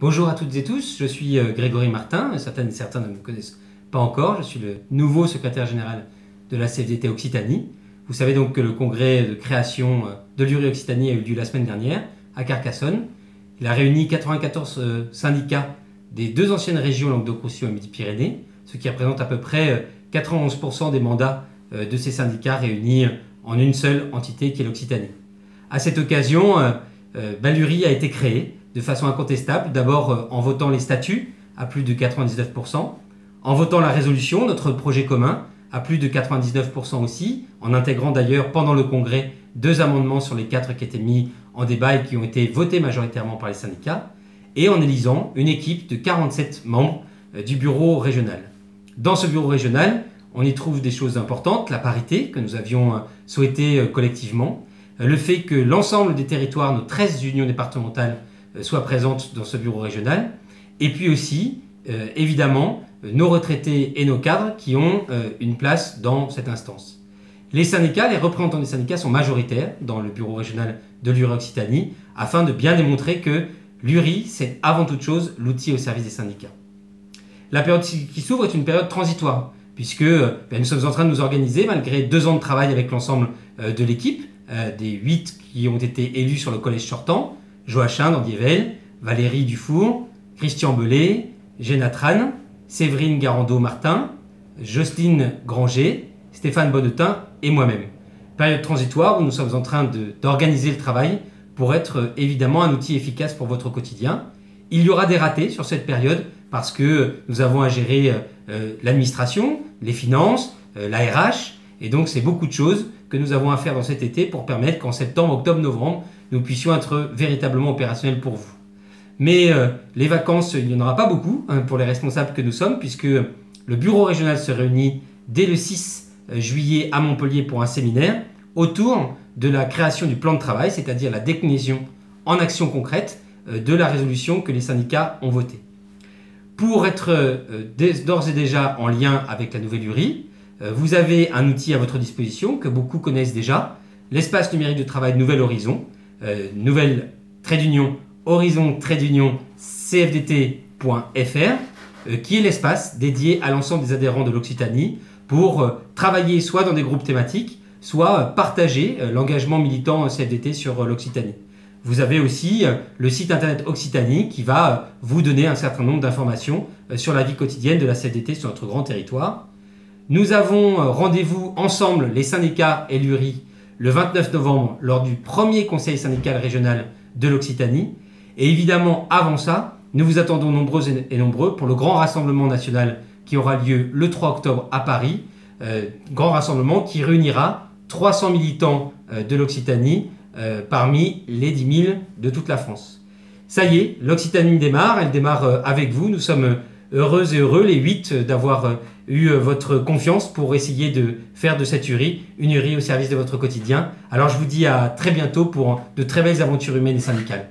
Bonjour à toutes et tous, je suis Grégory Martin, certaines et certains ne me connaissent pas encore, je suis le nouveau secrétaire général de la CFDT Occitanie. Vous savez donc que le congrès de création de l'URI Occitanie a eu lieu la semaine dernière à Carcassonne. Il a réuni 94 syndicats des deux anciennes régions Languedoc-Roussillon et Midi-Pyrénées, ce qui représente à peu près 91% des mandats de ces syndicats réunis en une seule entité qui est l'Occitanie. À cette occasion, l'URI a été créée de façon incontestable, d'abord en votant les statuts à plus de 99%, en votant la résolution, notre projet commun, à plus de 99% aussi, en intégrant d'ailleurs pendant le congrès 2 amendements sur les 4 qui étaient mis en débat et qui ont été votés majoritairement par les syndicats, et en élisant une équipe de 47 membres du bureau régional. Dans ce bureau régional, on y trouve des choses importantes, la parité que nous avions souhaité collectivement, le fait que l'ensemble des territoires, nos 13 unions départementales, soient présentes dans ce bureau régional, et puis aussi, évidemment, nos retraités et nos cadres qui ont une place dans cette instance. Les syndicats, les représentants des syndicats sont majoritaires dans le bureau régional de l'URI Occitanie, afin de bien démontrer que l'URI, c'est avant toute chose l'outil au service des syndicats. La période qui s'ouvre est une période transitoire, puisque nous sommes en train de nous organiser, malgré 2 ans de travail avec l'ensemble de l'équipe, des 8 qui ont été élus sur le collège sortant, Joachim d'Andievel, Valérie Dufour, Christian Belay, Géna Tran, Séverine Garando-Martin, Jocelyne Granger, Stéphane Bonnetin et moi-même. Période transitoire où nous sommes en train d'organiser le travail pour être évidemment un outil efficace pour votre quotidien. Il y aura des ratés sur cette période parce que nous avons à gérer l'administration, les finances, la RH, et donc c'est beaucoup de choses que nous avons à faire dans cet été pour permettre qu'en septembre, octobre, novembre, nous puissions être véritablement opérationnels pour vous. Mais les vacances, il n'y en aura pas beaucoup pour les responsables que nous sommes, puisque le bureau régional se réunit dès le 6 juillet à Montpellier pour un séminaire autour de la création du plan de travail, c'est-à-dire la déclinaison en actions concrètes de la résolution que les syndicats ont votée. Pour être d'ores et déjà en lien avec la nouvelle URI, vous avez un outil à votre disposition que beaucoup connaissent déjà, l'espace numérique de travail Nouvel Horizon, nouvelle trait d'union horizon-cfdt.fr, qui est l'espace dédié à l'ensemble des adhérents de l'Occitanie pour travailler soit dans des groupes thématiques, soit partager l'engagement militant CFDT sur l'Occitanie. Vous avez aussi le site internet Occitanie qui va vous donner un certain nombre d'informations sur la vie quotidienne de la CFDT sur notre grand territoire. Nous avons rendez-vous ensemble, les syndicats et l'URI, le 29 novembre lors du premier conseil syndical régional de l'Occitanie. Et évidemment, avant ça, nous vous attendons nombreux et nombreux pour le grand rassemblement national qui aura lieu le 3 octobre à Paris. Grand rassemblement qui réunira 300 militants de l'Occitanie parmi les 10 000 de toute la France. Ça y est, l'Occitanie démarre, elle démarre avec vous. Nous sommes heureux et heureux, les 8, d'avoir eu votre confiance pour essayer de faire de cette URI une URI au service de votre quotidien. Alors je vous dis à très bientôt pour de très belles aventures humaines et syndicales.